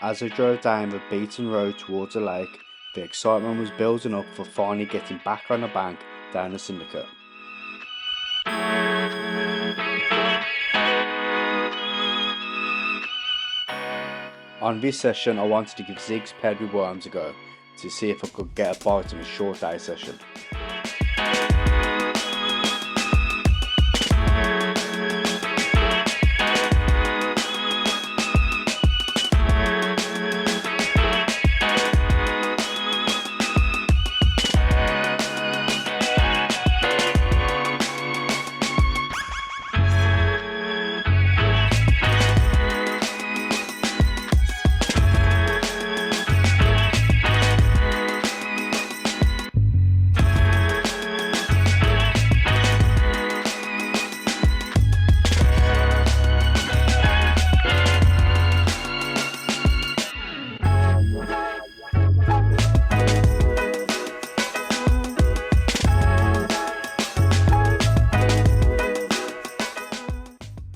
As I drove down the beaten road towards the lake, the excitement was building up for finally getting back on the bank down the Syndicate. On this session, I wanted to give Zigs paired with Worms a go to see if I could get a bite on a short day session.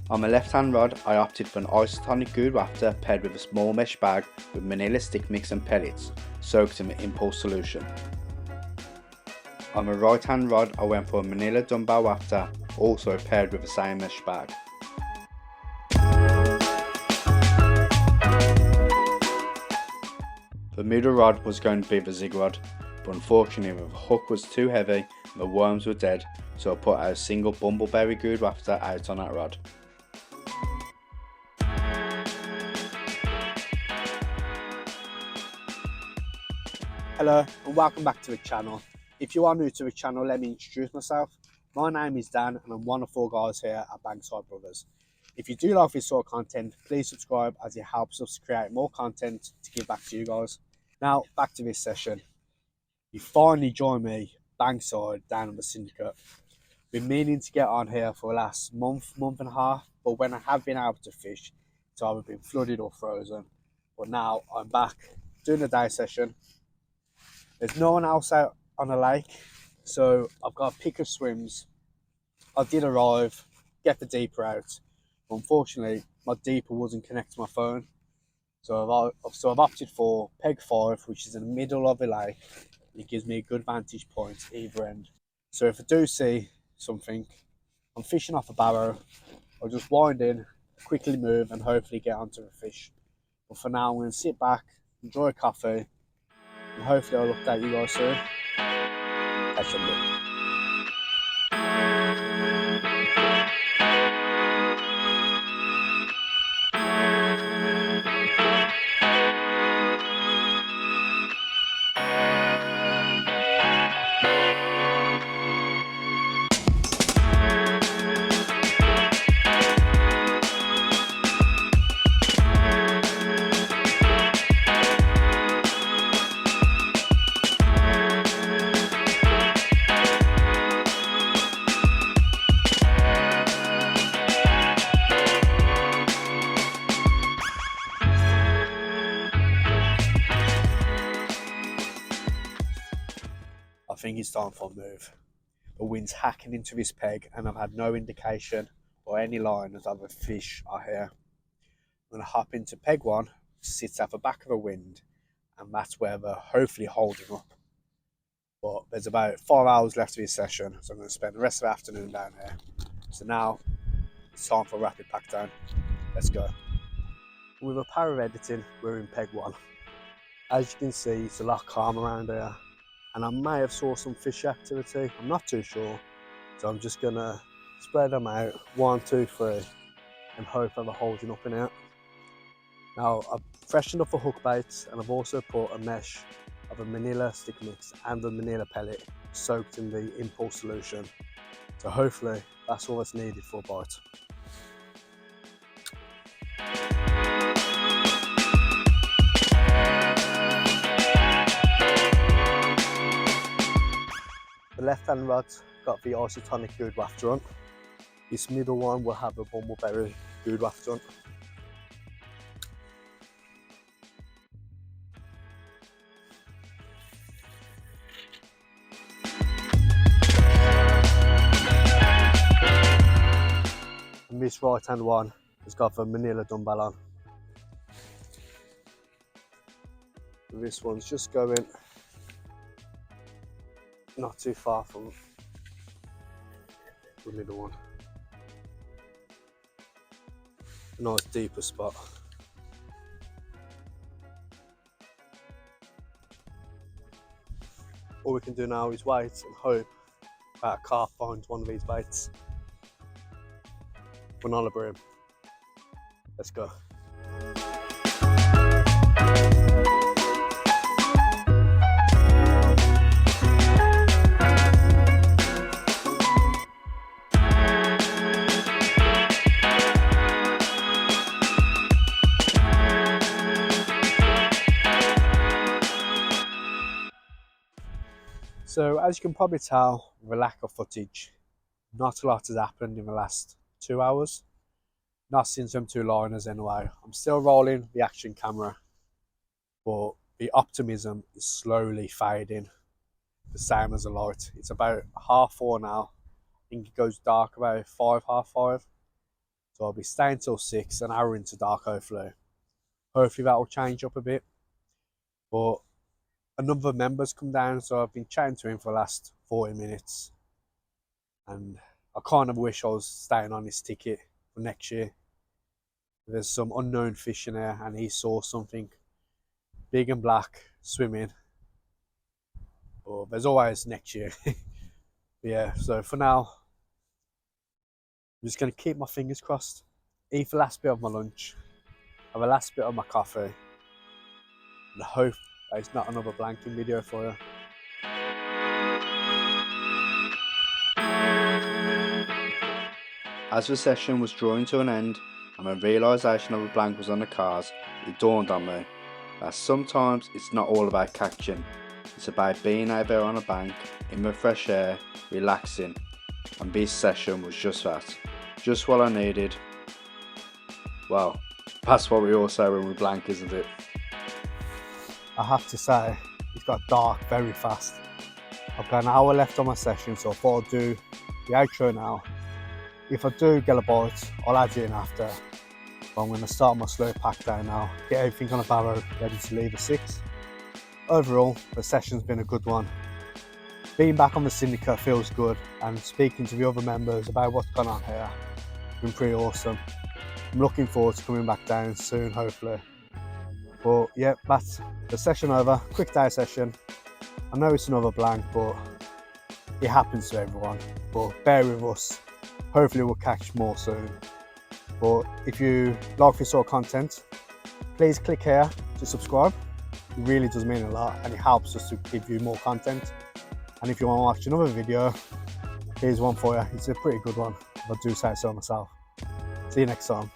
On my left hand rod, I opted for an isotonic good rafter paired with a small mesh bag with manila stick mix and pellets soaked in the impulse solution. On my right hand rod, I went for a manila dumbbell rafter also paired with the same mesh bag. The middle rod was going to be the zig rod, but unfortunately the hook was too heavy and the worms were dead, so I put a single bumbleberry good rafter out on that rod. Hello and welcome back to the channel. If you are new to the channel, let me introduce myself. My name is Dan and I'm one of 4 guys here at Bankside Brothers. If you do like this sort of content, please subscribe as it helps us create more content to give back to you guys. Now back to this session. You finally joined me Bankside down on the Syndicate. Been meaning to get on here for the last month and a half, but when I have been able to fish, it's either been flooded or frozen. But now I'm back doing a day session. There's no one else out on the lake, so I've got a pick of swims. I did arrive, get the deeper out, but unfortunately my deeper wasn't connected to my phone. So I've opted for peg 5, which is in the middle of the lake. It gives me a good vantage point either end. So if I do see something, I'm fishing off a barrow, I'll just wind in, quickly move and hopefully get onto the fish. But for now I'm going to sit back, enjoy a coffee, and hopefully I'll update you guys soon. Catch you in a bit. I think it's time for a move. The wind's hacking into this peg and I've had no indication or any line that other fish are here. I'm going to hop into peg 1, sits at the back of the wind, and that's where they're hopefully holding up. But there's about 5 hours left of this session, so I'm going to spend the rest of the afternoon down here. So now it's time for a rapid pack down. Let's go. With a power of editing, we're in peg 1. As you can see, it's a lot calm around here. And I may have saw some fish activity, I'm not too sure. So I'm just gonna spread them out, 1, 2, 3, and hope that they're holding up in here. Now I've freshened up the hook baits and I've also put a mesh of a manila stick mix and a manila pellet soaked in the impulse solution. So hopefully that's all that's needed for a bite. The left hand rod's got the isotonic good rafter on. This middle one will have a bumbleberry good rafter on. And this right hand one has got the manila dumbbell on. This one's just going not too far from the middle one. A nice deeper spot. All we can do now is wait and hope that a car finds one of these baits. We're on a broom. Let's go. So as you can probably tell, with the lack of footage, not a lot has happened in the last 2 hours. Not since them 2 liners anyway. I'm still rolling the action camera, but the optimism is slowly fading, the same as the light. It's about 4:30 now. I think it goes dark about 5, 5:30. So I'll be staying till 6, an hour into dark hopefully. Hopefully that will change up a bit. But another member's come down, so I've been chatting to him for the last 40 minutes. And I kind of wish I was staying on his ticket for next year. There's some unknown fish in there, and he saw something big and black swimming. But there's always next year. Yeah, so for now, I'm just going to keep my fingers crossed, eat the last bit of my lunch, have the last bit of my coffee, and hope that it's not another blanking video for you. As the session was drawing to an end and my realisation of a blank was on the cards, it dawned on me that sometimes it's not all about catching, it's about being out there on a bank, in the fresh air, relaxing, and this session was just that, just what I needed. Well, that's what we all say when we blank, isn't it? I have to say, it got dark very fast. I've got an hour left on my session, so I thought I'd do the outro now. If I do get a bite, I'll add you in after. But I'm going to start my slow pack down now, get everything on a barrow, ready to leave at 6. Overall, the session's been a good one. Being back on the Syndicate feels good, and speaking to the other members about what's gone on here has been pretty awesome. I'm looking forward to coming back down soon, hopefully. But yeah, that's the session over. Quick day session. I know it's another blank, but it happens to everyone. But bear with us. Hopefully we'll catch more soon. But if you like this sort of content, please click here to subscribe. It really does mean a lot, and it helps us to give you more content. And if you want to watch another video, here's one for you. It's a pretty good one, if I do say so myself. See you next time.